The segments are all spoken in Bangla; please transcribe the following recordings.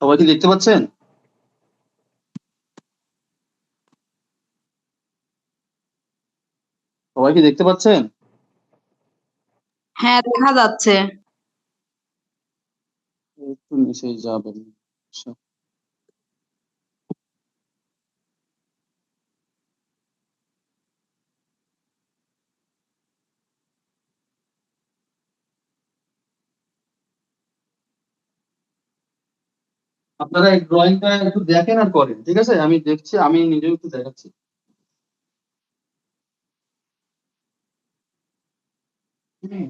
সবাই কি দেখতে পাচ্ছেন? সবাই কি দেখতে পাচ্ছেন? হ্যাঁ, দেখা যাচ্ছে। একটু মেসেজ যাবেন। আচ্ছা। আপনারা এই ড্রয়িংটা একটু দেখেন আর করেন, ঠিক আছে? আমি দেখছি, আমি নিজেও একটু দেখাচ্ছি। হুম।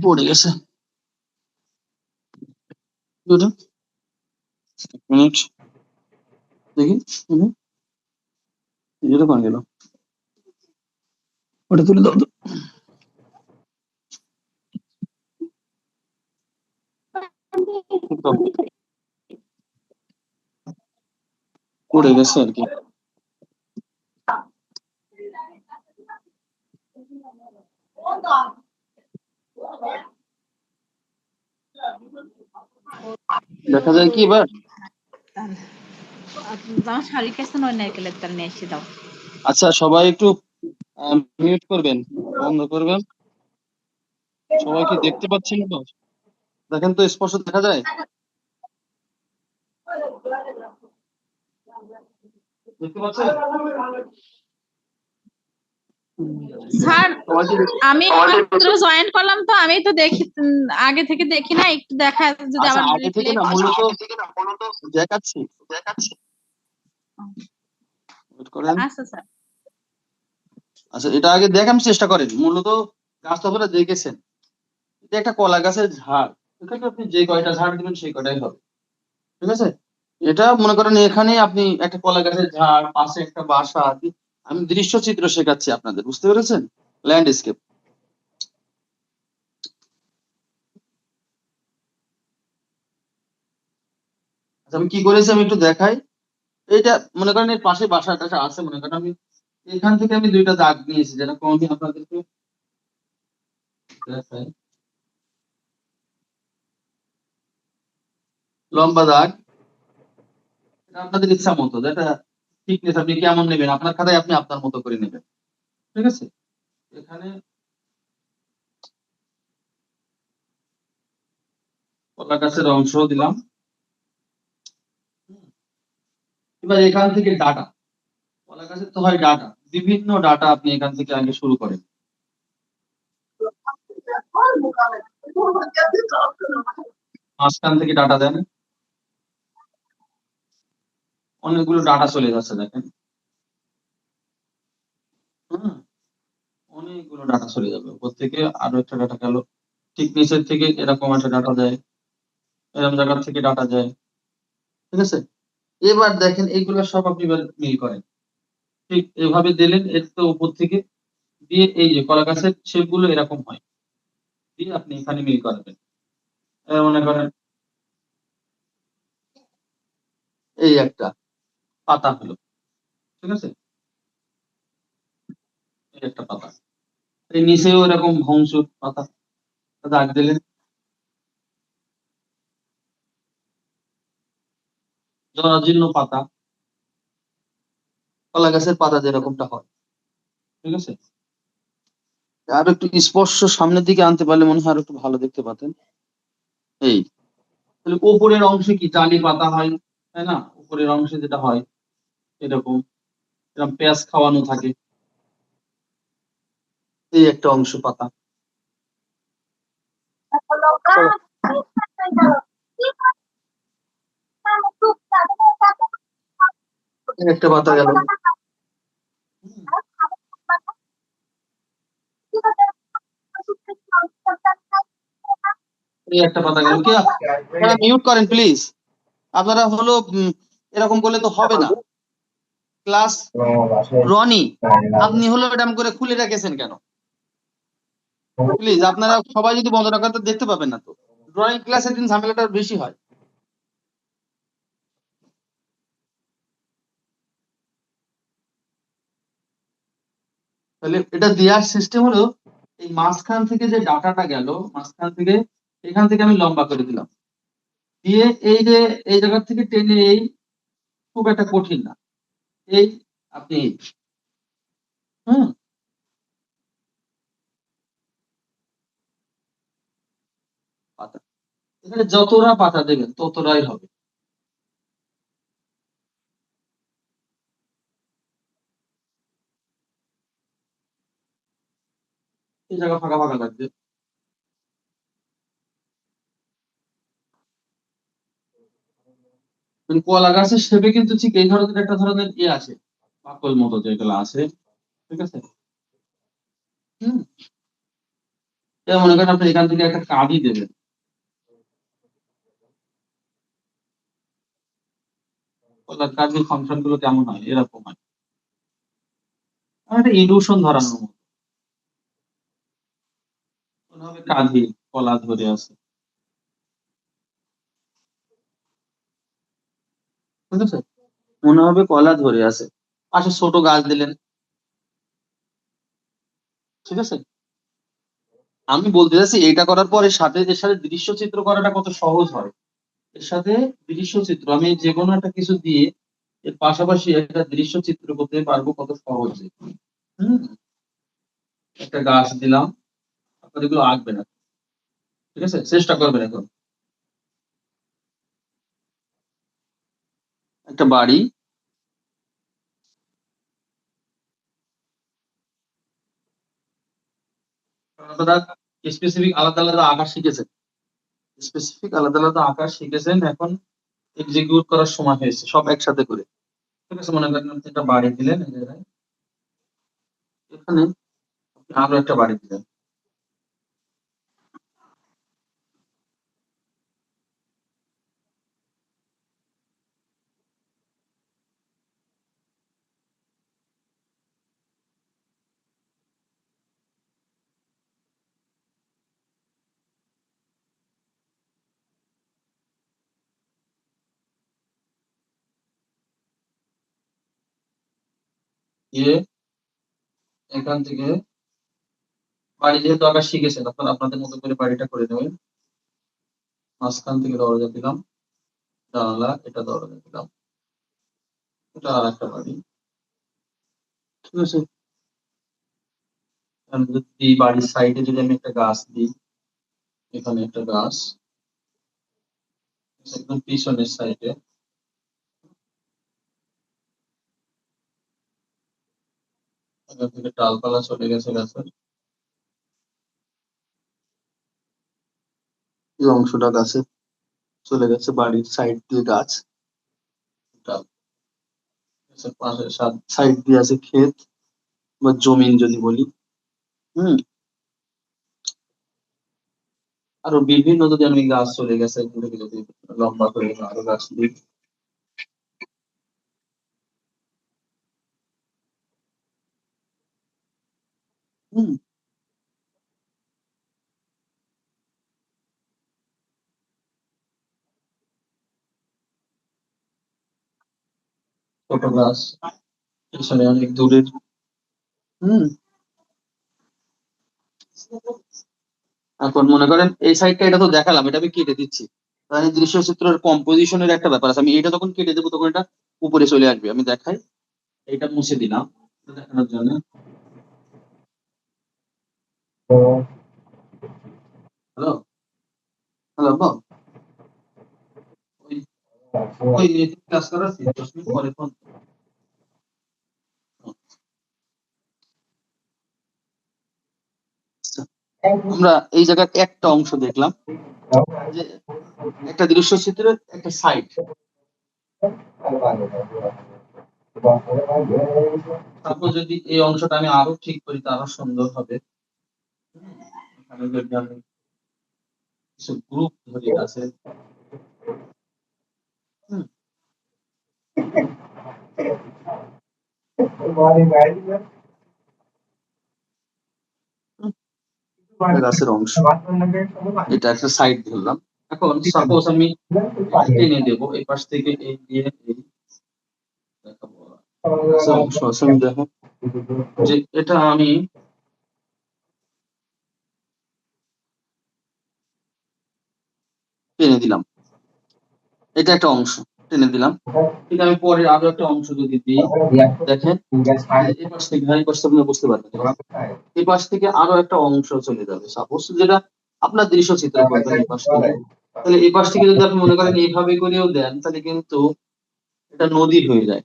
পড়ে গেছে। এক মিনিট দেখি। এটা কোন গেল? ওটা তুলে দাও তো। পড়ে গেছে আর কি। দেখা যায় কি এবার? আচ্ছা, সবাই একটু মিউট করবেন, বন্ধ করবেন। সবাই কি দেখতে পাচ্ছেন তো? দেখেন তো, স্পষ্ট দেখা যায়? দেখতে পাচ্ছেন? স্যার, সবাই কি আমি মাত্র জয়েন করলাম, তো আমি তো দেখি আগে থেকে দেখি না, একটু দেখা যদি আচ্ছা, আবার আগে থেকে না মূলত দেখাচ্ছি। Wait করেন। আচ্ছা স্যার। আচ্ছা, এটা আগে দেখার চেষ্টা করেন। মূলত গাছটা আপনারা দেখেছেন, এটা একটা কলা গাছের ঝাড়। এখানে আপনি যে কয়টা ঝাড় দিবেন সেই কয়টাই হবে, ঠিক আছে? এটা মনে করেন এখানে আপনি একটা কলা গাছের ঝাড়, পাশে একটা বাসা। আমি দৃশ্য চিত্র শেখাচ্ছি আপনাদের, বুঝতে পেরেছেন? ল্যান্ডস্কেপ। আচ্ছা, আমি কি করেছি আমি একটু দেখাই। এইটা মনে করেন এর পাশে বাসা টাসা আছে, মনে করেন আমি এখান থেকে আমি দুইটা দাগ নিয়েছি, যেরকম আমি আপনাদেরকে দেখাই। লম্বা দাগ, এটা আপনাদের ইচ্ছা মতো, যেটা থিকনেস আপনি কেমন নেবেন, আপনার খাতায় আপনি আপনার মতো করে নেবেন, ঠিক আছে? এখানে কলা গাছের অংশ দিলাম। এবার এখান থেকে ডাটা, কলা গাছের তো হয় ডাটা, বিভিন্ন ডাটা আপনি এখান থেকে আগে শুরু করেন। মাঝখান থেকে ডাটা দেন, অনেকগুলো ডাটা চলে যাচ্ছে দেখেন। হুম, অনেকগুলো ডাটা চলে যাবে। উপর থেকে আরো একটা ডাটা গেল, ঠিক নিচের থেকে এরকম একটা ডাটা যায়, এরকম জায়গা থেকে ডাটা যায়, ঠিক আছে? এবার দেখেন এইগুলো সব আপনি এবার মিল করেন, ঠিক এভাবে দিলেন। এর তো উপর থেকে দিয়ে এই যে কলা গাছের শেপ গুলো এরকম হয়, দিয়ে আপনি এখানে মিল করবেন। মনে করেন এই একটা পাতা হলো, ঠিক আছে? এই একটা পাতা, এই নিচেও এরকম ভংসুর পাতা দাগ দিলেন। জরাজীর্ণ পাতা, কলা গাছের পাতা যেরকমটা হয়, ঠিক আছে। আরো একটু স্পষ্ট সামনের দিকে আনতে পারলে মনে হয় আরো একটু ভালো দেখতে পাতেন। এই তাহলে উপরের অংশে কি জালি পাতা হয়, তাই না? উপরের অংশে যেটা হয় এরকম এরকম পেঁয়াজ খাওয়ানো থাকে, এই একটা অংশ পাতা। এই একটা পাতা গেল। এই একটা পাতা গেল। কি আপনারা মিউট করেন প্লিজ। আপনারা হলো এরকম করলে তো হবে না। ক্লাস রনি, আপনি হলো এরকম করে খুলে রেখেছেন কেন? প্লিজ আপনারা সবাই যদি বন্ধ রাখেন তো দেখতে পাবেন না তো। ড্রয়িং ক্লাসের দিন ঝামেলাটা বেশি হয়। তাহলে এটা দেওয়ার সিস্টেম হলো এই মাঝখান থেকে যে ডাটাটা গেল, মাঝখান থেকে এখান থেকে আমি লম্বা করে দিলাম, দিয়ে এই যে এই জায়গা থেকে টেনে এই, খুব একটা কঠিন না, এই আপনি হুম পাতা, এখানে যতটা পাতা দেবেন ততটাই হবে। এই জায়গা ফাঁকা ফাঁকা লাগবে। মানে কলা গাছের শেপে কিন্তু ঠিক এই ধরনের একটা ধরনের ইয়ে আছে, পাকল মতো যেগুলো আছে, ঠিক আছে। হুম এবার মনে করেন আপনি এখান থেকে একটা কাঁদি দেবেন, কলার কাঁদির ফাংশন গুলো কেমন হয়, এরকম হয়, মানে একটা ইলিউশন ধরানোর মতো। মনে হবে কাঁদি কলা ধরে আছে, ঠিক আছে। মনে হবে কলা ধরে আছে, পাশে ছোট গাছ দিলেন, ঠিক আছে। আমি বলতে চাচ্ছি এইটা করার পর এর সাথে দৃশ্য চিত্র করাটা কত সহজ হয়। এর সাথে দৃশ্য চিত্র আমি যে কোনো একটা কিছু দিয়ে এর পাশাপাশি একটা দৃশ্য চিত্র করতে পারবো কত সহজে। হুম একটা গাছ দিলাম, আপনার এগুলো আঁকবে না, ঠিক আছে, চেষ্টা করবেন এখন। একটা বাড়ি, আপনারা স্পেসিফিক আলাদা আলাদা আঁকা শিখেছেন, স্পেসিফিক আলাদা আলাদা আঁকা শিখেছেন, এখন এক্সিকিউট করার সময় হয়েছে সব একসাথে করে, ঠিক আছে। মনে করেন আপনি একটা বাড়ি দিলেন এই জায়গায়, এখানে আপনি আরো একটা বাড়ি দিলেন, দিয়ে এখান থেকে বাড়ি যেহেতু আঁকা শিখেছেন আপনারা আপনাদের মতো করে বাড়িটা করে নেবেন। মাঝখান থেকে দরজা দিলাম, জানালা, এটা দরজা দিলাম, এটা আর একটা বাড়ি, ঠিক আছে। আমি যদি বাড়ির সাইডে যদি আমি একটা গাছ দিই, এখানে একটা গাছ, একদম পিছনের সাইডে, এখান থেকে ডালপালা চলে গেছে গাছের, এই অংশটা গাছে চলে গেছে, বাড়ির সাইড দিয়ে গাছ, ডাল, গাছের পাশে সাইড দিয়ে আছে ক্ষেত বা জমিন যদি বলি। হুম আরো বিভিন্ন যদি আমি গাছ চলে গেছে এগুলোকে যদি লম্বা করে আরো গাছ দিই, হুম ছোট গাছ পিছনে অনেক দূরের। হুম এখন মনে করেন এই সাইডটা, এটা তো দেখালাম, এটা আমি কেটে দিচ্ছি, তাহলে দৃশ্য চিত্রের কম্পোজিশনের একটা ব্যাপার আছে, আমি এটা তখন কেটে দেবো তখন এটা উপরে চলে আসবে, আমি দেখাই। এটা মুছে দিলাম এটা দেখানোর জন্য। হ্যালো হ্যালো আব্বা, ওই ওই ক্লাস করাচ্ছি 10 মিনিট পরে ফোন। আমরা এই জায়গার একটা অংশ দেখলাম যে একটা দৃশ্য চিত্রের একটা সাইড। তারপর যদি এই অংশটা আমি আরো ঠিক করি তা আরো সুন্দর হবে। এখানে যদি আমি কিছু গ্রুপ ধরি আছে, গাছের অংশ, এটা একটা সাইড ধরলাম। এখন সাপোজ আমি টেনে দেবো এই পাশ থেকে এই দিয়ে এই দেখাবো গাছের অংশ আছে, আমি দেখো যে এটা আমি টেনে দিলাম, এটা একটা অংশ টেনে দিলাম। ঠিক আমি পরে আরো একটা অংশ যদি দিই, দেখেন এই পাশ থেকে এই পাশ থেকে বুঝতে পারবেন, এই পাশ থেকে আরো একটা অংশ চলে যাবে সাপোজ, যেটা আপনার দৃশ্য চিত্র করবেন এই পাশ থেকে। তাহলে এই পাশ থেকে যদি আপনি মনে করেন এইভাবে করেও দেন তাহলে কিন্তু এটা নদীর হয়ে যায়,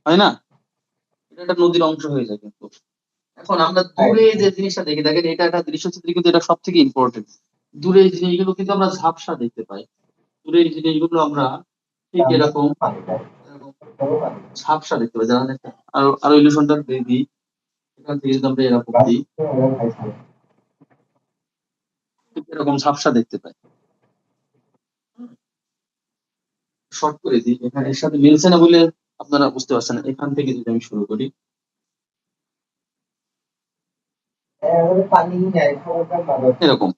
তাই না? এটা একটা নদীর অংশ হয়ে যায় কিন্তু। এখন আমরা দূরে যে জিনিসটা দেখি, দেখেন এটা একটা দৃশ্য চিত্রে কিন্তু এটা সব থেকে ইম্পর্টেন্ট। দূরের জিনিসগুলো কিন্তু আমরা ঝাপসা দেখতে পাই, দূরের জিনিসগুলো আমরা ঠিক এরকম এরকম ঝাপসা দেখতে পাই। জানেন একটা আরো ইলিউশনটা দিয়ে দিই, এখান থেকে যদি আমরা এরকম দিই ঠিক এরকম ঝাপসা দেখতে পাই। শর্ট করে দিই, এখানে এর সাথে মিলছে না বলে আপনারা বুঝতে পারছেন না। এখান থেকে যদি আমি শুরু করি এরকম,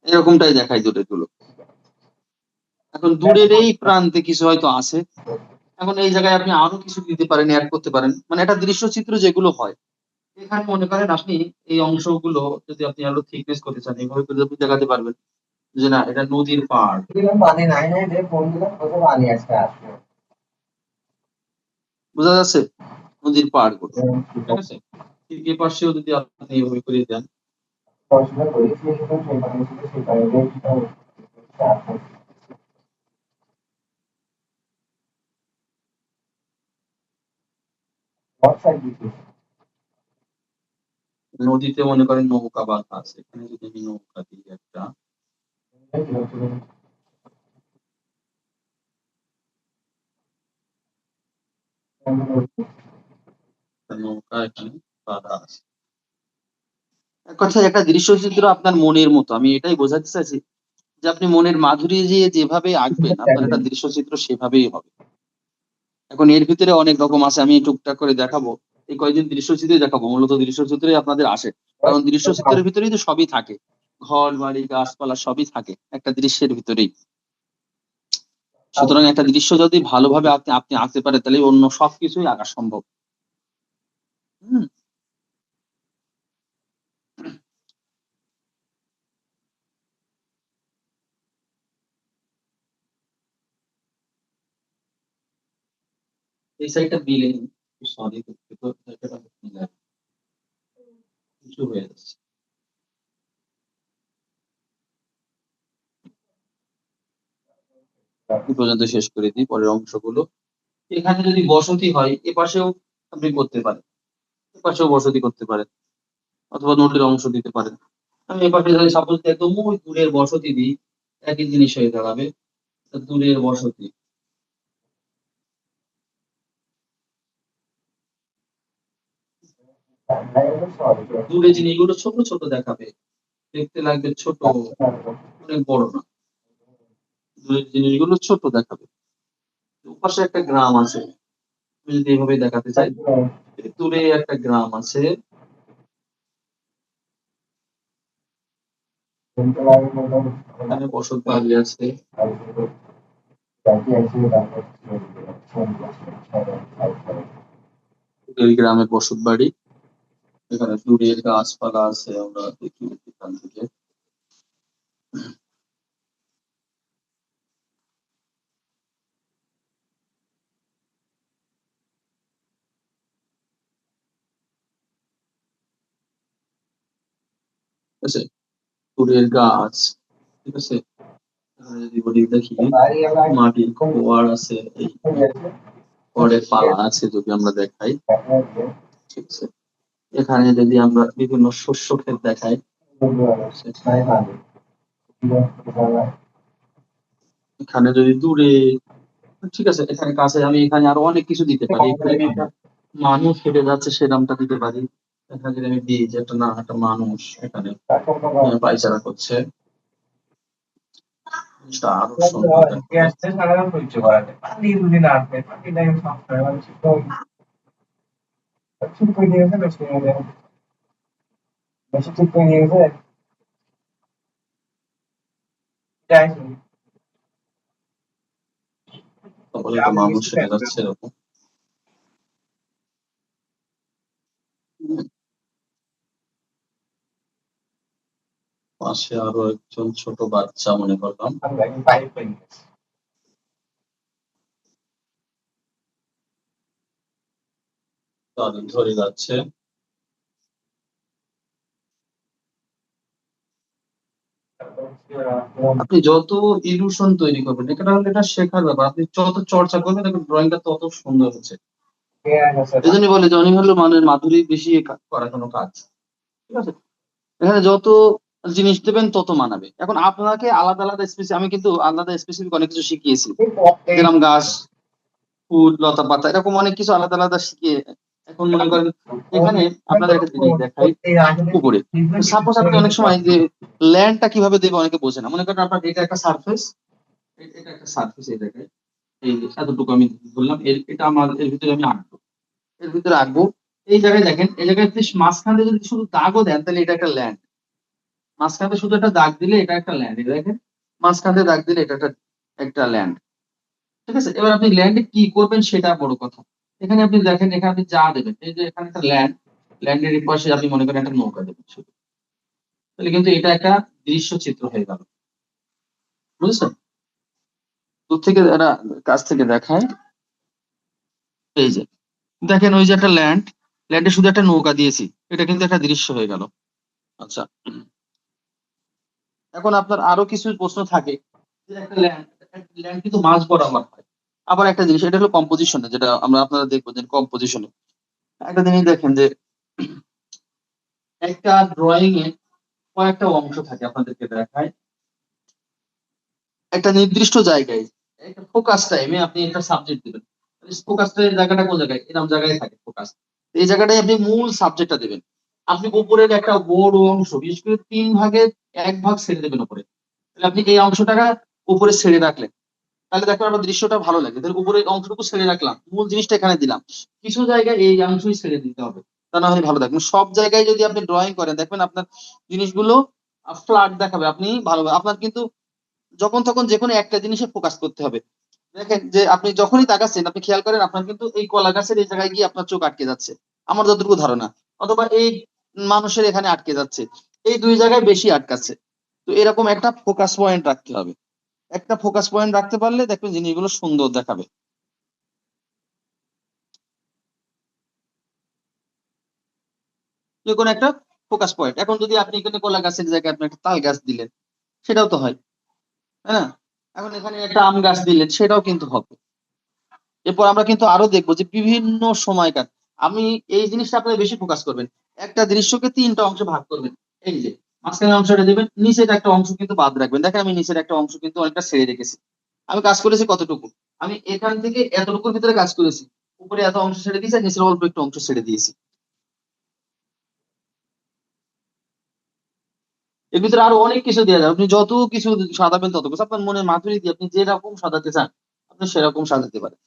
এরকমটাই দেখায় দূরের গুলো। এখন দূরের এই প্রান্তে কিছু হয়তো আছে, এখন এই জায়গায় আপনি আরো কিছু দিতে পারেন, অ্যাড করতে পারেন, মানে একটা দৃশ্যচিত্র যেগুলো হয় এখানে মনে করেন আপনি এই অংশগুলো যদি আপনি আরো থিকনেস করতে চান এইভাবে করে আপনি দেখাতে পারবেন যে না এটা নদীর পাড়। বোঝা যাচ্ছে? নদীর পাড় গুলো, ঠিক আছে? ঠিক এই পাশেও যদি আপনি এইভাবে করে দেন, নদীতে মনে করেন নৌকা বাঁধা আছে, এখানে যদি আমি নৌকা দিই একটা, নৌকা এখানে বাঁধা আছে। এক কথায় একটা দৃশ্যচিত্র আপনার মনের মতো, আমি এটাই বোঝাতে চাইছি যে আপনি মনের মাধুরী দিয়ে যেভাবে আঁকবেন আপনার একটা দৃশ্যচিত্র সেভাবেই হবে। এখন এর ভিতরে অনেক রকম আছে, আমি টুকটাক করে দেখাবো। এই কয়েকদিন দৃশ্যচিত্রই দেখাবো, মূলত দৃশ্যচিত্রই আপনাদের আসে। কারণ দৃশ্যচিত্রের ভিতরেই তো সবই থাকে, ঘর বাড়ি গাছপালা সবই থাকে একটা দৃশ্যের ভিতরেই। সুতরাং একটা দৃশ্য যদি ভালোভাবে আপনি আপনি আঁকতে পারেন তাহলে অন্য সবকিছুই আঁকা সম্ভব। হুম। এই সাইডটা মিলে সরি দুঃখিত, জায়গাটা মিলে কিছু হয়ে যাচ্ছে। এই পর্যন্ত শেষ করে দিই পরের অংশগুলো। এখানে যদি বসতি হয় এপাশেও আপনি করতে পারেন, এপাশেও বসতি করতে পারেন, অথবা নদীর অংশ দিতে পারেন। আমি এপাশে যদি সাপোজ একদম ওই দূরের বসতি দিই একই জিনিস হয়ে দাঁড়াবে, দূরের বসতি। দূরে জিনিসগুলো ছোট ছোট দেখাবে, দেখতে লাগবে ছোট, অনেক বড় না। দূরের জিনিসগুলো ছোট দেখাবে। ওপাশে একটা গ্রাম আছে, আমি যদি এভাবে দেখাতে চাই, দূরে একটা গ্রাম আছে, এখানে বসত বাড়ি আছে, ওই গ্রামের বসত বাড়ি। এখানে দূরের গাছপালা আছে আমরা দেখি এখান থেকে। আছে, ফুলের গাছ, ঠিক আছে। যদি বলি দেখি মাটির খোয়ার আছে, এই খড়ের পালা আছে যদি আমরা দেখাই, ঠিক আছে। এখানে যদি আমরা বিভিন্ন শস্য ক্ষেত দেখাই, এখানে যদি দূরে, ঠিক আছে, এখানে কাছে আমি এখানে আরো অনেক কিছু দিতে পারি। এখানে আমি একটা মানুষ হেঁটে যাচ্ছে সেরামটা দিতে পারি। এখানে যদি আমি দিই যে একটা না একটা মানুষ এখানে পায়চারা করছে, জিনিসটা আরো সুন্দর দেখাবে। তারপরে একটা মানুষ হেঁটে যাচ্ছে এরকম। পাশে আরো একজন ছোট বাচ্চা মনে করলাম, তাদের ধরে যাচ্ছে। আপনি যত ইলুশন তৈরি করবেন, এটা হলো এটা শেখার ব্যাপার। আপনি যত চর্চা করবেন দেখবেন ড্রয়িংটা তত সুন্দর হচ্ছে। এই জন্যই বলে ড্রয়িং হলো মানে মাধুরী বেশি করা কোনো কাজ, ঠিক আছে। এখানে যত জিনিস দেবেন তত মানাবে। এখন আপনাকে আলাদা আলাদা স্পেসিফিক, আমি কিন্তু আলাদা স্পেসিফিক অনেক কিছু শিখিয়েছি, যেরকম গাছ, ফুল, লতা পাতা, এরকম অনেক কিছু আলাদা আলাদা শিখিয়ে। এখন মনে করেন এখানে আপনাদের একটা জিনিস দেখাই, উপরে সাপোজ আপনি অনেক সময় যে ল্যান্ডটা কিভাবে দেবে অনেকে বোঝে না। মনে করেন আপনার এটা একটা সারফেস, এটা একটা সারফেস, এই দেখায় এই যে এতটুকু আমি বললাম, এটা আমার এর ভিতরে আমি আঁকবো, এর ভিতরে আঁকবো। এই জায়গায় দেখেন, এই জায়গায় আপনি মাঝখান দিয়ে যদি শুধু দাগও দেন তাহলে এটা একটা ল্যান্ড। মাঝখানে শুধু একটা দাগ দিলে এটা একটা ল্যান্ড, এটা দেখেন মাঝখানে দাগ দিলে এটা একটা একটা ল্যান্ড, ঠিক আছে। এবার আপনি ল্যান্ডে কি করবেন সেটা বড় কথা। এখানে আপনি দেখেন, এখানে আপনি যা দেবেন, এই যে এখানে একটা ল্যান্ড, ল্যান্ডের পাশে আপনি মনে করেন একটা নৌকা দেবেন শুধু, তাহলে কিন্তু এটা একটা দৃশ্য চিত্র হয়ে গেল, বুঝছেন। দূর থেকে এরা কাছ থেকে দেখায়, এই যে দেখেন ওই যে একটা ল্যান্ড, ল্যান্ডে শুধু একটা নৌকা দিয়েছি, এটা কিন্তু একটা দৃশ্য হয়ে গেল। আচ্ছা, এখন আপনার আরো কিছু প্রশ্ন থাকে যে একটা ল্যান্ড, ল্যান্ড কিন্তু মাঝ বরাবর হয়। আবার একটা জিনিস, এটা হলো কম্পোজিশনে, যেটা আমরা আপনারা দেখবো যে কম্পোজিশনে একটা জিনিস দেখেন যে একটা ড্রয়িং এ কয়েকটা অংশ থাকে, আপনাদেরকে দেখায়। একটা নির্দিষ্ট জায়গায় একটা ফোকাস টাইমে আপনি একটা সাবজেক্ট দিবেন। ফোকাস টাইমের জায়গাটা কোন জায়গায়, এরকম জায়গায় থাকে ফোকাস। এই জায়গাটায় আপনি মূল সাবজেক্টটা দিবেন। আপনি উপরের একটা বড় অংশ, বিশেষ করে 3 ভাগের 1 ভাগ ছেড়ে দেবেন উপরে। তাহলে আপনি এই অংশটাকে উপরে ছেড়ে রাখলেন, তাহলে দেখবেন আমার দৃশ্যটা ভালো লাগে। তাহলে উপরের অংশটুকু ছেড়ে রাখলাম, মূল জিনিসটা এখানে দিলাম। কিছু জায়গায় এই অংশই ছেড়ে দিতে হবে, তা না হলে ভালো দেখবেন। সব জায়গায় যদি আপনি ড্রয়িং করেন দেখবেন আপনার জিনিসগুলো ফ্ল্যাট দেখাবে, আপনি ভালো আপনার কিন্তু যখন তখন যে কোনো একটা জিনিসে ফোকাস করতে হবে। দেখেন যে আপনি যখনই তাকাচ্ছেন আপনি খেয়াল করেন আপনার কিন্তু এই কলা গাছের এই জায়গায় গিয়ে আপনার চোখ আটকে যাচ্ছে, আমার যতটুকু ধারণা, অথবা এই মানুষের এখানে আটকে যাচ্ছে, এই 2 জায়গায় বেশি আটকাচ্ছে। তো এরকম একটা ফোকাস পয়েন্ট রাখতে হবে। একটা ফোকাস পয়েন্ট রাখতে পারলে দেখবেন জিনিসগুলো সুন্দর দেখাবে। যে কোনো একটা ফোকাস পয়েন্ট, এখন যদি আপনি এখানে কলা গাছের জায়গায় আপনি একটা তাল গাছ দিলেন, সেটাও তো হয়, তাই না? এখন এখানে একটা আম গাছ দিলেন, সেটাও কিন্তু হবে। এরপর আমরা কিন্তু আরো দেখবো যে বিভিন্ন সময়কার, আমি এই জিনিসটা আপনারা বেশি ফোকাস করবেন। একটা দৃশ্যকে 3টা অংশে ভাগ করবেন। এই যে মাঝখানের অংশটা দেবেন, নিচের একটা অংশ কিন্তু বাদ রাখবেন। দেখেন আমি নিচের একটা অংশ কিন্তু অনেকটা ছেড়ে রেখেছি। আমি কাজ করেছি কতটুকু, আমি এখান থেকে এতটুকুর ভিতরে কাজ করেছি, উপরে এত অংশ ছেড়ে দিয়েছি আর নিচের অল্প একটু অংশ ছেড়ে দিয়েছি। এর ভিতরে আরো অনেক কিছু দেওয়া যায়, আপনি যত কিছু সাজাবেন তত কিছু, আপনার মনের মাধুরী দিয়ে আপনি যেরকম সাজাতে চান আপনি সেরকম সাজাতে পারেন।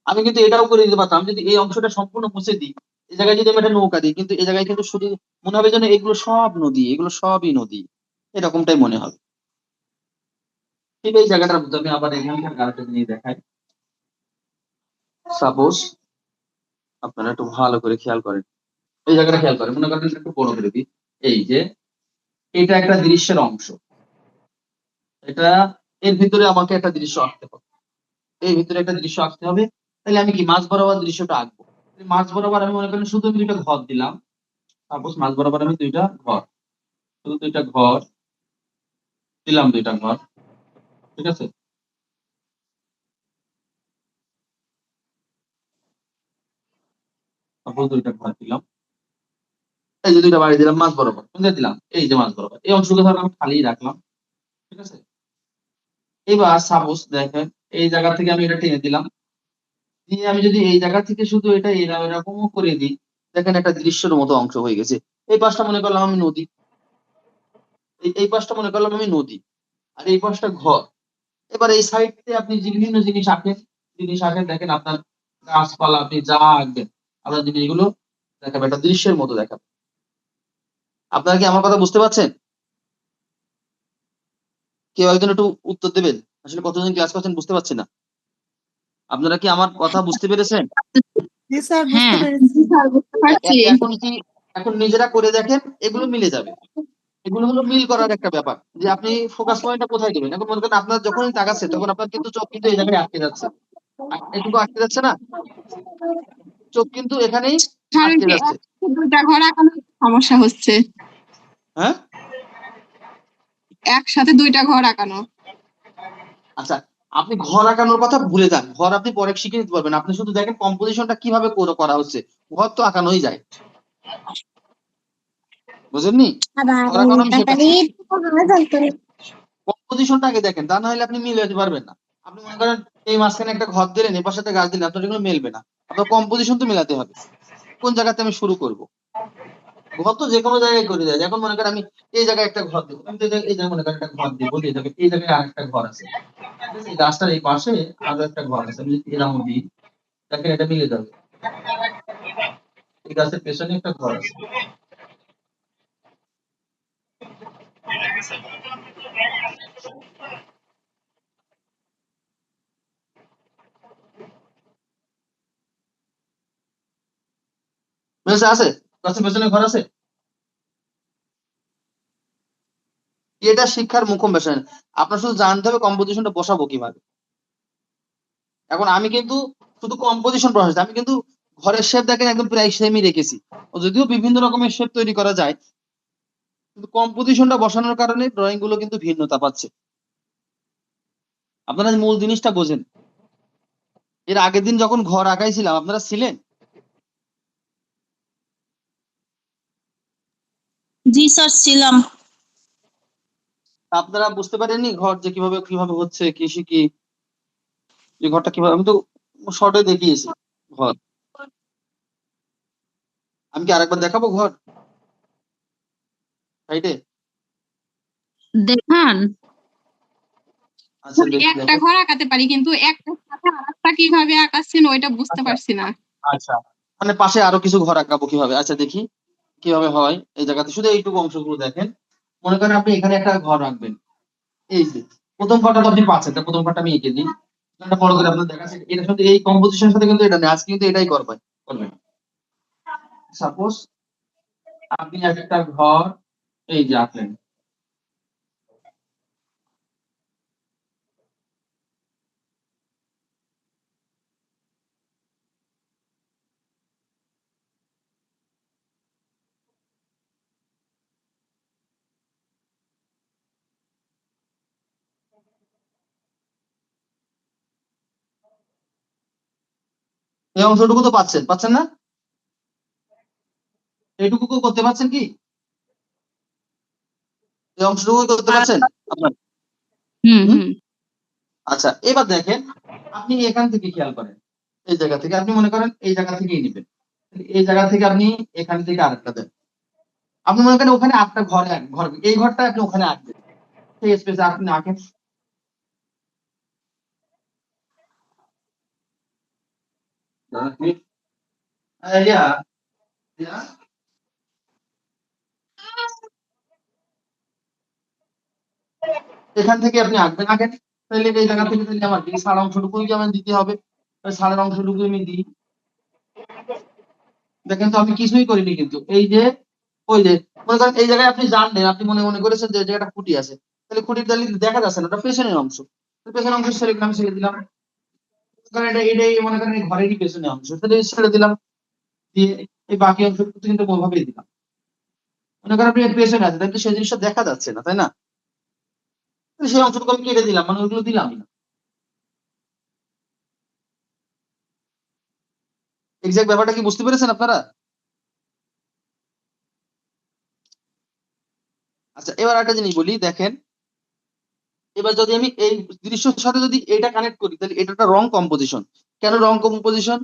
আমি কিন্তু এটাও করে দিতে পারতাম, আমি যদি এই অংশটা সম্পূর্ণ মুছে দিই, এই জায়গায় যদি আমি একটা নৌকা দিই, কিন্তু এই জায়গায় কিন্তু শুধু মনে হবে যেন এগুলো সব নদী, এগুলো সবই নদী, এরকমটাই মনে হবে। ঠিক এই জায়গাটার মধ্যে আমি আবার এখানকার আরেকটা জিনিস দেখাই। সাপোজ আপনারা একটু ভালো করে খেয়াল করেন, এই জায়গাটা খেয়াল করেন, মনে করেন একটু বড় করে দিই। এই যে এটা একটা দৃশ্যের অংশ, এটা এর ভিতরে আমাকে একটা দৃশ্য আঁকতে হবে, এর ভিতরে একটা দৃশ্য আঁকতে হবে। তাহলে আমি কি মাঝ বরাবর দৃশ্যটা আঁকবো। মাঝ বরাবর আমি মনে করেন শুধু আমি দুইটা ঘর দিলাম, সাপোজ মাঝ বরাবর আমি দুইটা ঘর, শুধু দুইটা ঘর দিলাম, দুইটা ঘর, ঠিক আছে। সাপোজ দুইটা ঘর দিলাম, এই যে দুইটা বাড়ি দিলাম মাঝ বরাবর, কোনটা দিলাম, এই যে মাঝ বরাবর, এই অংশটুকু ধর আমি খালি রাখলাম, ঠিক আছে। এবার সাপোজ দেখেন এই জায়গা থেকে আমি এটা টেনে দিলাম, দিয়ে আমি যদি এই জায়গা থেকে শুধু এটা এরকম করে দিই, দেখেন একটা দৃশ্যের মতো অংশ হয়ে গেছে। এই পাশটা মনে করলাম আমি নদী, এই পাশটা মনে করলাম আমি নদী, আর এই পাশটা ঘর। এবার এই সাইডে আপনি যে বিভিন্ন জিনিস আঁকেন দেখেন আপনার গাছপালা আপনি যা আঁকবেন আপনার জিনিসগুলো দেখাবে, একটা দৃশ্যের মতো দেখাবে। আপনারা কি আমার কথা বুঝতে পারছেন? কেউ একজন একটু উত্তর দেবেন, আসলে কতজন ক্লাস করছেন বুঝতে পারছি না। আপনারা কি আমার কথা বুঝতে পেরেছেন? জি স্যার, বুঝতে হ্যাঁ পেরেছি। স্যার বুঝতে পারছি। এখন কি, এখন নিজেরা করে দেখেন, এগুলো মিলে যাবে। এগুলো হলো মিল করার একটা ব্যাপার, যে আপনি ফোকাস পয়েন্টটা কোথায় দিবেন। এখন মনে করেন আপনার যখনই তাকাচ্ছে তখন আপনার কিন্তু চোখ কিন্তু এই জায়গায় আটকে যাচ্ছে, এটুকু আটকে যাচ্ছে না, চোখ কিন্তু এখানেই স্যার আটকে যে যাচ্ছে। দুটা ঘর আঁকানোর সমস্যা হচ্ছে, হ্যাঁ, একসাথে দুইটা ঘর আঁকানো। আচ্ছা, আপনি ঘর আঁকানোর কথা ভুলে যান, ঘর আপনি পরে শিখে নিতে পারবেন। আপনি শুধু দেখেন কম্পোজিশনটা কিভাবে করা হচ্ছে, ঘর তো আঁকানোই যায়, বুঝেননি? ঘর আঁকানো আমি শেখাচ্ছি, কম্পোজিশনটা আগে দেখেন, তা না হলে আপনি মিলাতে পারবেন না। আপনি মনে করেন এই মাঝখানে একটা ঘর দিলেন, এ পাশে একটা গাছ দিলেন, আপনার এগুলো মেলবে না। আপনার কম্পোজিশন তো মেলাতে হবে, কোন জায়গাতে আমি শুরু করব। ঘর তো যে কোনো জায়গায় করে দেয়। এখন মনে করেন আমি এই জায়গায় একটা ঘর দেবো, আমি তো এই জায়গায় মনে করেন একটা ঘর দেবো, এই জায়গায় আরেকটা ঘর আছে, ঠিক আছে। এই গাছটার এই পাশে আরো একটা ঘর আছে, আমি যদি এরকম দিই দেখেন এটা মিলে যাবে। এই গাছের পেছনে একটা ঘর আছে। বুঝেছে? আছে, গাছের পেছনে ঘর আছে। এটা শিক্ষার মুখ্য বিষয়। আপনার শুধু জানতে হবে কম্পোজিশনটা বসাবো কিভাবে। এখন আমি কিন্তু শুধু কম্পোজিশন বসাচ্ছি, আমি কিন্তু ঘরের শেপ দেখেন একদম প্রায় সেমই রেখেছি। যদিও বিভিন্ন রকমের শেপ তৈরি করা যায়, কিন্তু কম্পোজিশনটা বসানোর কারণে ড্রয়িং গুলো কিন্তু ভিন্নতা পাচ্ছে। আপনারা মূল জিনিসটা বোঝেন। এর আগের দিন যখন ঘর আঁকাইছিলাম আপনারা ছিলেন? জি স্যার ছিলাম। আপনারা বুঝতে পারেননি ঘর যে কিভাবে কিভাবে হচ্ছে, কি যে ঘরটা কিভাবে, আমি তো শর্টে দেখিয়েছি ঘর। আমি কি আরেকবার দেখাবো ঘর সাইডে? দেখান। আচ্ছা দেখি, একটা দেখেন। ঘর আঁকাতে পারি কিন্তু একটার সাথে আরেকটা কিভাবে আঁকাচ্ছেন ওইটা বুঝতে আচ্ছা, পারছি না। আচ্ছা, মানে পাশে আরো কিছু ঘর আঁকাবো কিভাবে, আচ্ছা দেখি কিভাবে হয়। এই জায়গাতে শুধু এইটুকু অংশগুলো দেখেন। মনে করেন আপনি এখানে একটা ঘর রাখবেন, এই যে প্রথম ঘরটা তো আপনি পাচ্ছেন, তা প্রথম ঘরটা আমি এঁকে দিই, এটা বড় করে আপনার দেখাচ্ছে। এটার সাথে এই কম্পোজিশনের সাথে কিন্তু এটা নেই, আজকে কিন্তু এটাই করবেন। সাপোজ আপনি একটা ঘর এই যে আঁকলেন, এই অংশটুকু তো পাচ্ছেন না? এইটুকু করতে পারছেন কি? এই অংশটুকু করতে পারছেন আপনার? হুম হুম? হুম। আচ্ছা, এবার দেখেন আপনি এখান থেকে খেয়াল করেন, এই জায়গা থেকে আপনি মনে করেন এই জায়গা থেকেই নেবেন, এই জায়গা থেকে আপনি এখান থেকে আরেকটা দেন। আপনি মনে করেন ওখানে আটটা ঘর, এই ঘরটা আপনি ওখানে আঁকবেন, সেই স্পেসে আপনি আঁকেন। ইয়া, ইয়া, এখান থেকে আপনি আঁকেন। তাহলে এই জায়গা থেকে তাহলে আমার এই সার অংশটুকুই কি আমার দিতে হবে, তাই সারের অংশটুকু আমি দিই। দেখেন তো আমি কিছুই করিনি কিন্তু, এই যে ওই যে মনে করেন এই জায়গায় আপনি জানলেন, আপনি মনে মনে করেছেন যে এই জায়গাটা খুঁটি আছে, তাহলে খুঁটির তাহলে দেখা যাচ্ছে না, ওটা পেছনের অংশ, পেছনের অংশ ছেড়ে দিলাম। কারণ এটাই মনে করেন এই ঘরেরই পেছনের অংশ, তাহলে ছেড়ে দিলাম। দিয়ে এই বাকি অংশটুকু কিন্তু ওইভাবেই দিলাম। মনে করেন আপনি এর পেছনে আছে, তাই তো সেই জিনিসটা দেখা যাচ্ছে না, তাই না? সেই অংশটুকু আমি কেটে দিলাম, মানে ওইগুলো দিলামই না। এক্সাক্ট ব্যাপারটা কি বুঝতে পেরেছেন আপনারা? আচ্ছা, এবার একটা জিনিস বলি, দেখেন এবার যদি আমি এই দৃশ্যের সাথে যদি এটা কানেক্ট করি, তাহলে এটা একটা রং কম্পোজিশন। কেন রং কম্পোজিশন?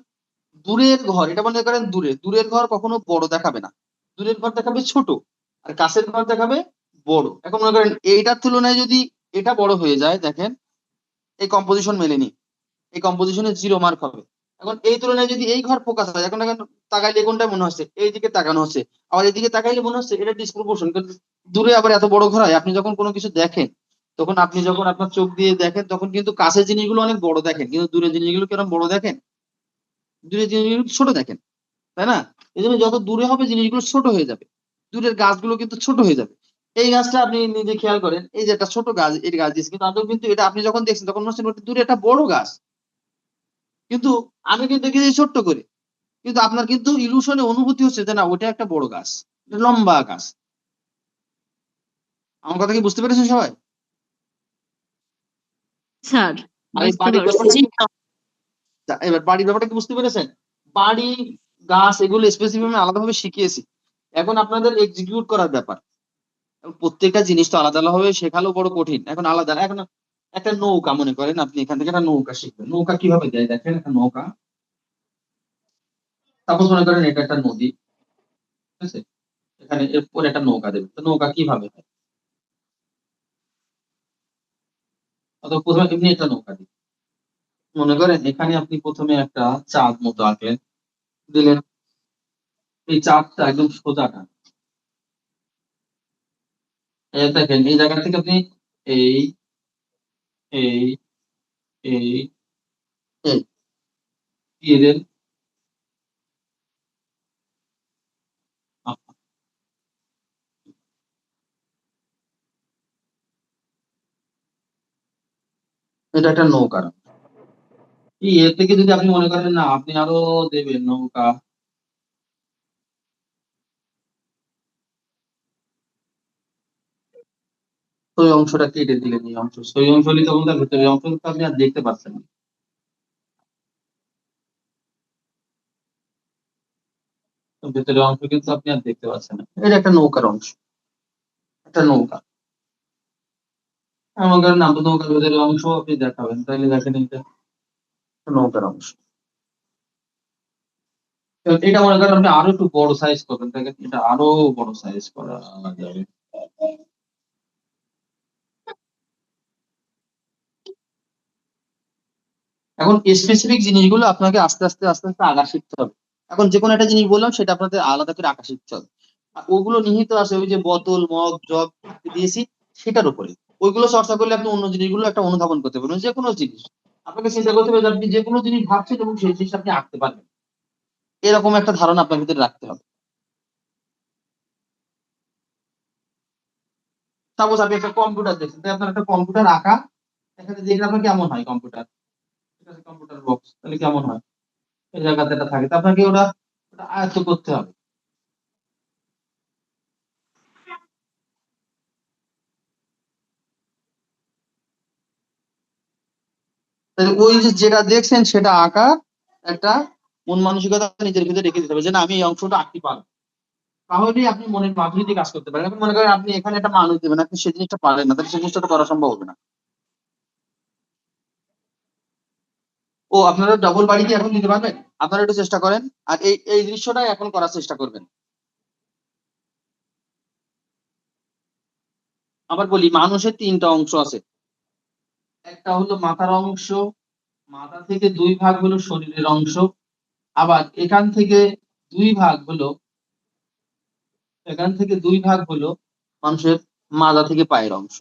দূরের ঘর, এটা মনে করেন দূরের ঘর কখনো বড় দেখাবে না, দূরের ঘর দেখাবে ছোট, আর কাছের ঘর দেখাবে বড়। এখন মনে করেন এইটার তুলনায় যদি এটা বড় হয়ে যায়, দেখেন এই কম্পোজিশন মেলেনি, এই কম্পোজিশনে 0 মার্ক হবে। এখন এই তুলনায় যদি এই ঘর ফোকাস হয়, এখন এখন তাকাইলে কোনটা মনে হচ্ছে এইদিকে তাকানো হচ্ছে, আবার এইদিকে তাকাইলে মনে হচ্ছে এটা ডিসপ্রপোর্শন। দূরে আবার এত বড় ঘর হয়, আপনি যখন কোনো কিছু দেখেন, তখন আপনি যখন আপনার চোখ দিয়ে দেখেন, তখন কিন্তু কাছের জিনিসগুলো অনেক বড় দেখেন, কিন্তু দূরের জিনিসগুলো কিরকম বড় দেখেন? দূরের জিনিসগুলো ছোট দেখেন, তাই না? এই জন্য যত দূরে হবে জিনিসগুলো ছোট হয়ে যাবে, দূরের গাছগুলো কিন্তু ছোট হয়ে যাবে। এই গাছটা আপনি নিজে খেয়াল করেন, এই যে একটা ছোট গাছ, এই গাছ দিয়েছে, কিন্তু আদৌ কিন্তু এটা আপনি যখন দেখছেন তখন মনে হচ্ছে ওটা দূরে একটা বড় গাছ, কিন্তু আমি কিন্তু দেখেছি ছোট্ট করে, কিন্তু আপনার কিন্তু ইলুশনে অনুভূতি হচ্ছে যে না ওটা একটা বড় গাছ, এটা লম্বা গাছ। আমার কথা কি বুঝতে পেরেছেন সবাই? স্যার, আর এই বুঝতে বাড়ির পারছি। ব্যাপারটা এবার বাড়ির ব্যাপারটা কি বুঝতে পেরেছেন? বাড়ি, গাছ এগুলো স্পেসিফিক আমি আলাদাভাবে শিখিয়েছি। এখন আপনাদের এক্সিকিউট করার ব্যাপার। এবং প্রত্যেকটা জিনিস তো আলাদা আলাদা ভাবে শেখালেও বড় কঠিন। এখন আলাদা, এখন একটা নৌকা মনে করেন, আপনি এখান থেকে একটা নৌকা শিখবেন। নৌকা কিভাবে দেয় দেখেন, একটা নৌকা, সাপোজ মনে করেন এটা একটা নদী, ঠিক আছে? এখানে এরপর একটা নৌকা দেবে, তো নৌকা কিভাবে হয়? অথবা প্রথমে এমনি একটা নৌকা দিই, মনে করেন এখানে আপনি প্রথমে একটা চাঁদ মতো আঁকলেন, দিলেন, এই চাঁদটা একদম সোজাটা, এই দেখেন এই জায়গা থেকে আপনি এই এই এই এই দিয়ে দেন। আহ, এটা একটা নৌকা। এর থেকে যদি আপনি মনে করেন না আপনি আরো দেবেন নৌকা, তো ওই অংশটা কেটে দিলেন, এই অংশ ওই অংশ হলে তখন তার ভেতরে অংশ তো আপনি আর দেখতে পাচ্ছেন না। তো ভেতরের অংশ কিন্তু আপনি আর দেখতে পাচ্ছেন না, এটা একটা নৌকার অংশ, একটা নৌকা। মনে করেন না নৌকার ভেতরের অংশ আপনি দেখাবেন, তাহলে দেখেন এটা একটা নৌকার অংশ। তো এটা মনে করেন আপনি আরো একটু বড় সাইজ করবেন, দেখেন এটা আরো বড় সাইজ করা যাবে। এখন স্পেসিফিক জিনিসগুলো আপনাকে আস্তে আস্তে আস্তে আস্তে আঁকা শিখতে হবে। এখন যে কোনো একটা জিনিস বললাম সেটা আপনাদের আলাদা করে আঁকা শিখতে হবে। আর ওগুলো নিহিত আছে ওই যে বোতল, মগ, জগ দিয়েছি সেটার উপরে। ওইগুলো চর্চা করলে আপনি অন্য জিনিসগুলো একটা অনুধাবন করতে পারবেন, যে কোনো জিনিস আপনাকে চিন্তা করতে হবে যে আপনি যে কোনো জিনিস ভাবছেন এবং সেই জিনিসটা আপনি আঁকতে পারবেন, এরকম একটা ধারণা আপনার ভিতরে রাখতে হবে। সাপোজ আপনি একটা কম্পিউটার দেখছেন, তাই আপনার একটা কম্পিউটার আঁকা, এখানে দেখলে আপনার কেমন হয় কম্পিউটার, ঠিক আছে, কম্পিউটার বক্স তাহলে কেমন হয়, এই জায়গাতে এটা থাকে, তো আপনাকে ওটা ওটা আয়ত্ত করতে হবে। তাহলে ওই যে যেটা দেখছেন সেটা আঁকা একটা মন মানসিকতা নিজের ভিতরে রেখে দিতে হবে যে না আমি এই অংশটা আঁকতে পারবো, তাহলেই আপনি মনের মাধুরী দিয়ে কাজ করতে পারেন। এখন মনে করেন আপনি এখানে একটা মানুষ দেবেন, আপনি সেই জিনিসটা পারেন না, তাহলে সেই জিনিসটা তো করা সম্ভব হবে না। ও আপনারা ডবল বাড়ি কি এখন দিতে পারবেন? আপনারা একটু চেষ্টা করেন, আর এই এই দৃশ্যটাই এখন করার চেষ্টা করবেন। আবার বলি, মানুষের 3টা অংশ আছে। একটা হলো মাথার অংশ, মাথা থেকে 2 ভাগ হলো শরীরের অংশ, আবার দুই ভাগ হলো এখান থেকে 2 ভাগ হলো মানুষের মাজা থেকে পায়ের অংশ।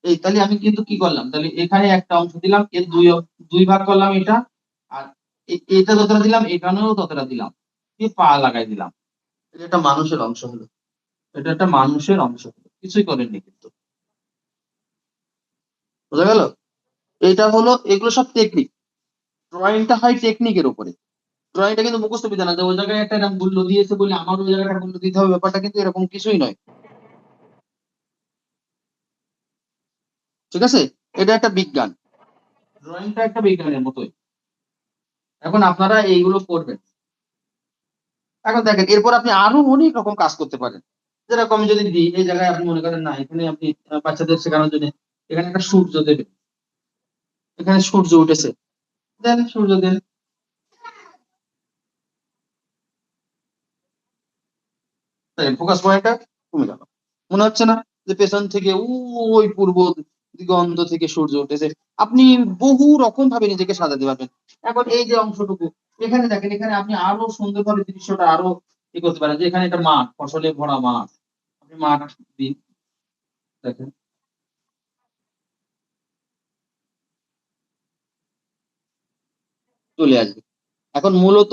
এই তাহলে আমি কিন্তু কি করলাম, তাহলে এখানে একটা অংশ দিলাম, এর দুই ভাগ করলাম এটা, আর এটা যতটা দিলাম এখানেও ততটা দিলাম, দিয়ে পা লাগাই দিলাম, এটা একটা মানুষের অংশ হলো, এটা একটা মানুষের অংশ হলো, কিছুই করেননি কিন্তু। বোঝা গেল? এটা হলো, এগুলো সব টেকনিক, ড্রয়িংটা হয় টেকনিকের উপরে। ড্রয়িংটা কিন্তু মুখস্থ বিদ্যা না যে ওই জায়গায় একটা এরকম মূল্য দিয়েছে বলে আমার ওই জায়গাটা মূল্য দিতে হবে, ব্যাপারটা কিন্তু এরকম কিছুই নয়। ঠিক আছে, এটা একটা বিজ্ঞান, ড্রয়িংটা একটা বিজ্ঞানের মতোই। এখন আপনারা এইগুলো করবেন। এখন দেখেন এরপর আপনি আরো অনেক রকম কাজ করতে পারেন। যেরকম যদি দিই এই জায়গায় আপনি মনে করেন না এখানে আপনি বাচ্চাদের শেখানোর জন্য এখানে একটা সূর্য দেবেন, এখানে সূর্য উঠেছে, দেন সূর্য দেন। ফোকাস পয়েন্টটা কমে গেল, মনে হচ্ছে না যে পেছন থেকে ওই পূর্ব দিগন্ত থেকে সূর্য উঠেছে। আপনি বহু রকম ভাবে নিজেকে সাজাতে পারবেন। এখন এই যে অংশটুকু এখানে দেখেন, এখানে আপনি আরো সুন্দরভাবে দৃশ্যটা আরো ই করতে পারেন, যে এখানে একটা মাঠ, ফসলে ভরা মাঠ, আপনি মাঠ দিন, দেখেন চলে আসবে। এখন মূলত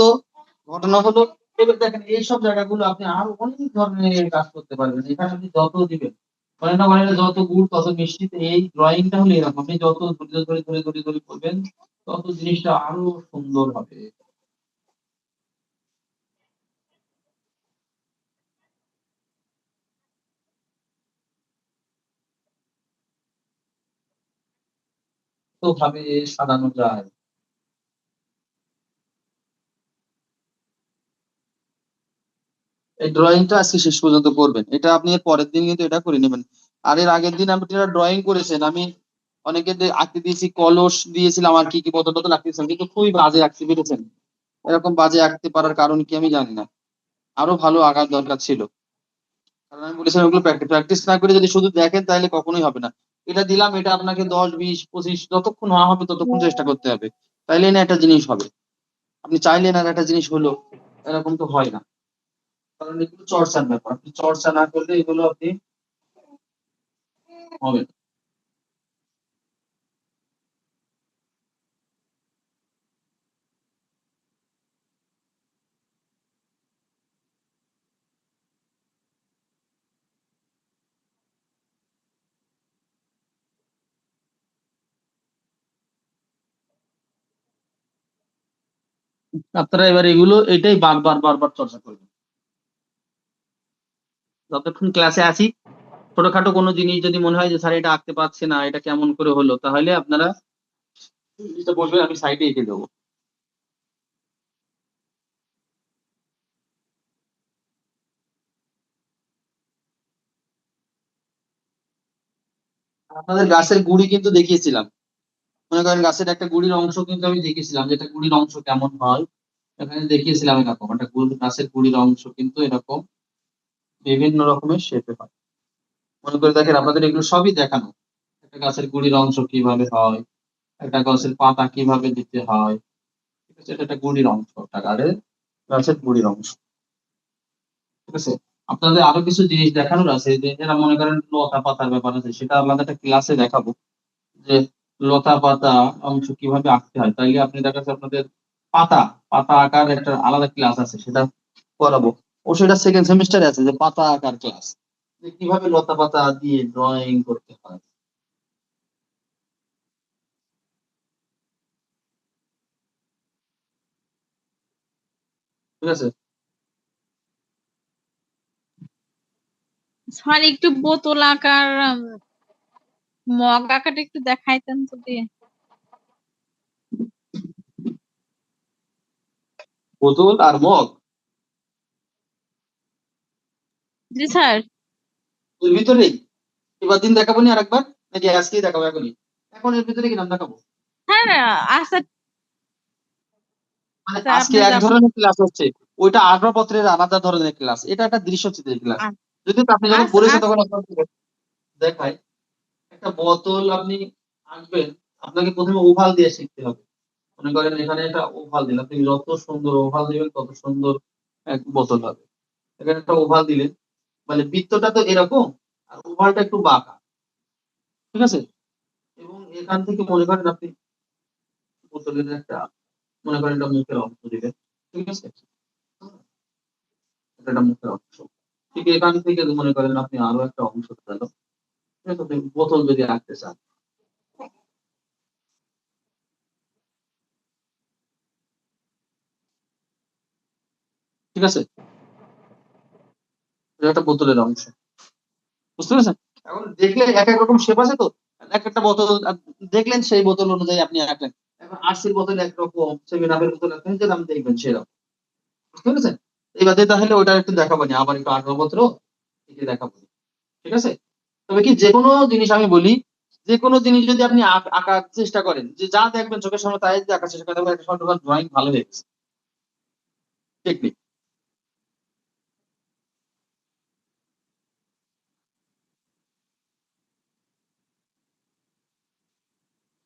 ঘটনা হলো, এবার দেখেন এইসব জায়গাগুলো আপনি আরো অনেক ধরনের কাজ করতে পারবেন। এখানে আপনি যত দিবেন মানে না মানে যত গুড় তত মিষ্টি, তো এই ড্রয়িংটা হলো এরকম, আপনি যত ধরে ধরে ধরে ধরে ধরে করবেন তত জিনিসটা আরো সুন্দর হবে। তো ভাবে সাজানো যায়। এই ড্রয়িংটা আজকে শেষ পর্যন্ত করবেন, এটা আপনি এর পরের দিন কিন্তু এটা করে নেবেন। আর এর আগের দিন আপনি ড্রয়িং করেছেন, আমি অনেকে আঁকতে দিয়েছি, কলস দিয়েছিলাম আর কি কি বোতল টোতল আঁকতেছিলাম, কিন্তু খুবই বাজে আঁকতে পেরেছেন। এরকম বাজে আঁকতে পারার কারণ কি আমি জানি না, আরো ভালো আঁকার দরকার ছিল। কারণ আমি বলেছিলাম ওগুলো প্র্যাকটিস না করে যদি শুধু দেখেন তাহলে কখনোই হবে না। এটা দিলাম, এটা আপনাকে 10 20 25 যতক্ষণ না হবে ততক্ষণ চেষ্টা করতে হবে, তাইলে না একটা জিনিস হবে। আপনি চাইলেন আর একটা জিনিস হলো, এরকম তো হয় না। কারণ এগুলো চর্চার ব্যাপার, আপনি চর্চা না করলে এগুলো আপনি হবে না। আপনারা এবার এগুলো এটাই বারবার বারবার চর্চা করবেন যতক্ষণ ক্লাসে আছি। ছোটখাটো কোনো জিনিস যদি মনে হয় যে স্যার এটা আঁকতে পারছে না, এটা কেমন করে হলো, তাহলে আপনারা জিনিসটা বলবেন, আমি সাইডে এঁকে দেবো। আপনাদের গাছের গুড়ি কিন্তু দেখিয়েছিলাম, মনে করেন গাছের একটা গুড়ির অংশ কিন্তু আমি দেখিয়েছিলাম, যেটা গুড়ির অংশ কেমন হয় এখানে দেখিয়েছিলাম। এরকম একটা গাছের গুড়ির অংশ কিন্তু এরকম বিভিন্ন রকমের শেপে হয়। মনে করে দেখেন আপনাদের এগুলো সবই দেখানো, একটা গাছের গুড়ির অংশ কিভাবে হয়, একটা গাছের পাতা কিভাবে দিতে হয়। ঠিক আছে, এটা একটা গুড়ির অংশ, একটা গাছের গুড়ির অংশ। ঠিক আছে, আপনাদের আরো কিছু জিনিস দেখানোর আছে, যে এরা মনে করেন লতা পাতার ব্যাপার আছে, সেটা আমাদের একটা ক্লাসে দেখাবো, যে লতা পাতা অংশ কিভাবে আঁকতে হয়। তাইলে আপনি দেখা যাচ্ছে আপনাদের পাতা পাতা আঁকার একটা আলাদা ক্লাস আছে, সেটা করাবো। ও সেটা সেকেন্ড সেমিস্টারে আছে, যে পাতা আঁকার ক্লাস, যে কিভাবে লতা পাতা দিয়ে ড্রয়িং করতে হয়। ঠিক আছে, স্যার একটু বোতল আকার মগ আকারটা একটু দেখাইতেন যদি। বোতল আর মগ জি স্যার। ওর ভিতরেই এবার দিন দেখাবো নি আরেকবার, নাকি আজকেই দেখাবো এখনই? এখন এর ভিতরে কি নাম দেখাবো? হ্যাঁ আচ্ছা মানে স্যার আজকে আপনি এক যখন ধরনের ক্লাস হচ্ছে, ওইটা আসবাবপত্রের আলাদা ধরনের ক্লাস, এটা একটা দৃশ্যচিত্রের ক্লাস। যদি আপনি যখন আচ্ছা বলেছেন আচ্ছা তখন আপনাকে দেখাই। একটা বোতল আপনি আঁকবেন, আপনাকে প্রথমে ওভাল দিয়ে শিখতে হবে। মনে করেন এখানে একটা ওভাল দিন, আপনি যত সুন্দর ওভাল দিবেন তত সুন্দর এক বোতল হবে। এখানে একটা ওভাল দিলেন, মানে বৃত্তটা তো এরকম আর ওভালটা একটু বাঁকা। ঠিক আছে, এবং এখান থেকে মনে করেন আপনি বোতলের একটা, মনে করেন একটা মুখের অংশ দিবেন। ঠিক আছে, এটা একটা মুখের অংশ। ঠিক এখান থেকে মনে করেন আপনি আরো একটা অংশ গেল। ঠিক আছে, আপনি বোতল যদি রাখতে চান, ঠিক আছে? এটা একটা বোতলের অংশ, বুঝতে পেরেছেন? এখন দেখলে এক এক রকম শেপ আছে তো, এক একটা বোতল দেখলেন, সেই বোতল অনুযায়ী আপনি আঁকলেন। এখন আরসির বোতল একরকম, সেভেন আপের বোতল একরকম, যেরকম দেখবেন সেরকম, বুঝতে পেরেছেন? এবার তাহলে ওটা একটু দেখাবো না, আবার একটু আসবাবপত্র দেখাবো, ঠিক আছে? তবে কি যে কোনো জিনিস আমি বলি, যে কোনো জিনিস যদি আপনি আঁকার চেষ্টা করেন, যে যা দেখবেন চোখের সামনে তাই যদি আঁকার চেষ্টা করেন, একটা সময় ড্রয়িং ভালো হয়ে গেছে, টেকনিক।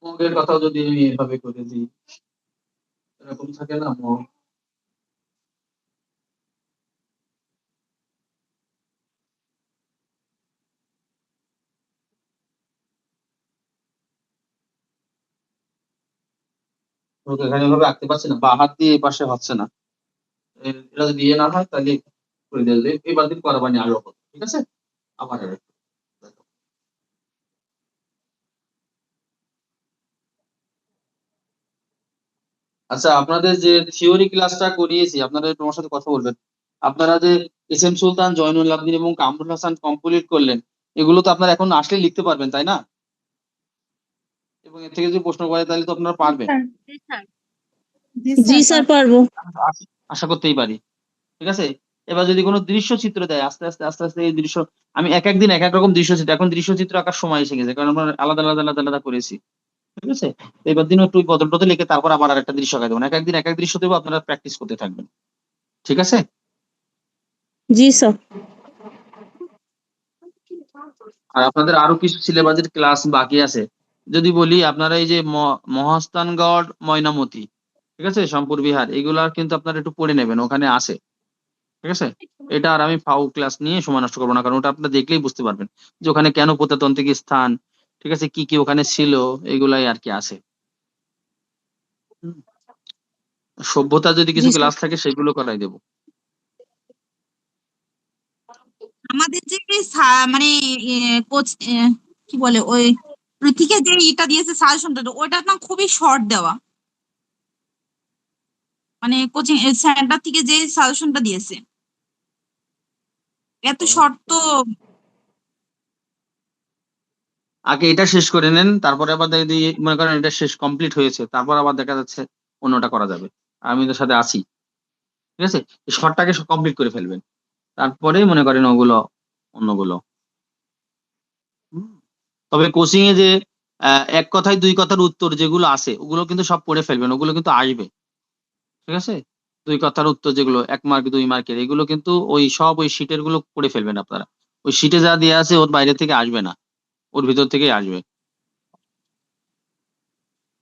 মগের কথাও যদি আমি এভাবে করে দিই, এরকম থাকে না মগ, ওকে এখানে এভাবে আঁকতে পারছি না, বা হাত দিয়ে এই পাশে হচ্ছে না, এটা যদি ইয়ে না হয় তাহলে করে দিলে এবার দিন করা বানি আরো হবে, ঠিক আছে? আবার আরেকটু দেখো। আচ্ছা, আপনাদের যে থিওরি ক্লাসটা করিয়েছি, আপনারা তোমার সাথে কথা বলবেন, আপনারা যে এস এম সুলতান, জয়নুল আবদিন এবং কামরুল হাসান কমপ্লিট করলেন, এগুলো তো আপনারা এখন আসলে লিখতে পারবেন, তাই না? এবং এর থেকে যদি প্রশ্ন করে তাহলে তো আপনারা পারবেন, জি স্যার পারবো। আশা করতেই পারি, ঠিক আছে? এবার যদি কোনো দৃশ্য চিত্র দেয়, আস্তে আস্তে আস্তে আস্তে এই দৃশ্য, আমি এক একদিন এক এক রকম দৃশ্য চিত্র, এখন দৃশ্য চিত্র আঁকার সময় এসে গেছে, কারণ আমরা আলাদা আলাদা আলাদা আলাদা করেছি, ঠিক আছে? এবার দিন একটু বদল টদল লিখে তারপর আবার আরেকটা দৃশ্য আঁকা দেবো, এক একদিন এক এক দৃশ্য দেবো, আপনারা প্র্যাকটিস করতে থাকবেন, ঠিক আছে? জি স্যার। আর আপনাদের আরো কিছু সিলেবাসের ক্লাস বাকি আছে, যদি বলি আপনারা এই যে মহাস্থানগড়, ময়নামতি, ঠিক আছে, সম্পুর বিহার, এগুলা কিন্তু আপনারা একটু পড়ে নেবেন, ওখানে আছে, ঠিক আছে? এটা আর আমি ফাউ ক্লাস নিয়ে সময় নষ্ট করবো না, কারণ ওটা আপনারা দেখলেই বুঝতে পারবেন যে ওখানে কেন প্রত্নতান্ত্রিক স্থান, ঠিক আছে, কি কি ওখানে ছিল, এগুলাই আর কি আছে। হুম। সভ্যতা যদি জি কিছু স্যার। ক্লাস থাকে সেগুলো করাই দেবো। আমাদের যে মানে কোচ কি বলে ওই পৃথিকে যে এটা দিয়েছে সাজেশনটা, ওইটা না খুবই শর্ট দেওয়া, মানে কোচিং সেন্টার থেকে যে সাজেশনটা দিয়েছে এত শর্ট তো। আগে এটা শেষ করে নেন, তারপরে আবার যদি মনে করেন এটা শেষ কমপ্লিট হয়েছে, তারপর আবার দেখা যাচ্ছে অন্যটা করা যাবে, আমি তোর সাথে আছি, ঠিক আছে? এই শর্টটাকে কমপ্লিট করে ফেলবেন, তারপরে মনে করেন ওগুলো অন্যগুলো। হুম। তবে কোচিং এ যে এক কথায় দুই কথার উত্তর যেগুলো আছে ওগুলো কিন্তু সব পড়ে ফেলবেন, ওগুলো কিন্তু আসবে, ঠিক আছে? দুই কথার উত্তর যেগুলো 1 মার্ক 2 মার্কের, এগুলো কিন্তু ওই সব ওই শিটের গুলো পড়ে ফেলবেন আপনারা, ওই শিটে যা দেওয়া আছে ওর বাইরে থেকে আসবে না, ওর ভিতর থেকেই আসবে।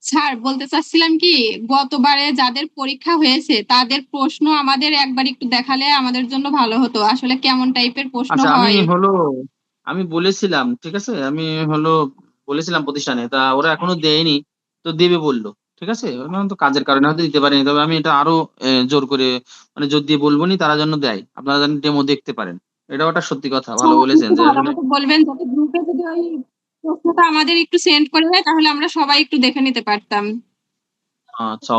স্যার বলতে চাচ্ছিলাম কি, গতবারে যাদের পরীক্ষা হয়েছে তাদের প্রশ্ন আমাদের একবার একটু দেখালে আমাদের জন্য ভালো হতো, আসলে কেমন টাইপের প্রশ্ন আচ্ছা, হয়। আমি বলেছিলাম, ঠিক আছে, আমি হলো বলেছিলাম প্রতিষ্ঠানে, তা ওরা এখনো দেয়নি, তো দেবে বললো, ঠিক আছে? এখন তো কাজের কারণে হয়তো দিতে পারেনি, তবে আমি এটা আরো জোর করে, মানে জোর দিয়ে বলবো নি, তারা যেন দেয়, আপনারা যেন ডেমো দেখতে পারেন, এটাও একটা সত্যি কথা, ভালো স্যার বলেছেন একটু যে ভালো আসলে। মতো বলবেন, যাতে গ্রুপে যদি ওই প্রশ্নটা আমাদের একটু সেন্ড করে দেয় তাহলে আমরা সবাই একটু দেখে নিতে পারতাম। আচ্ছা।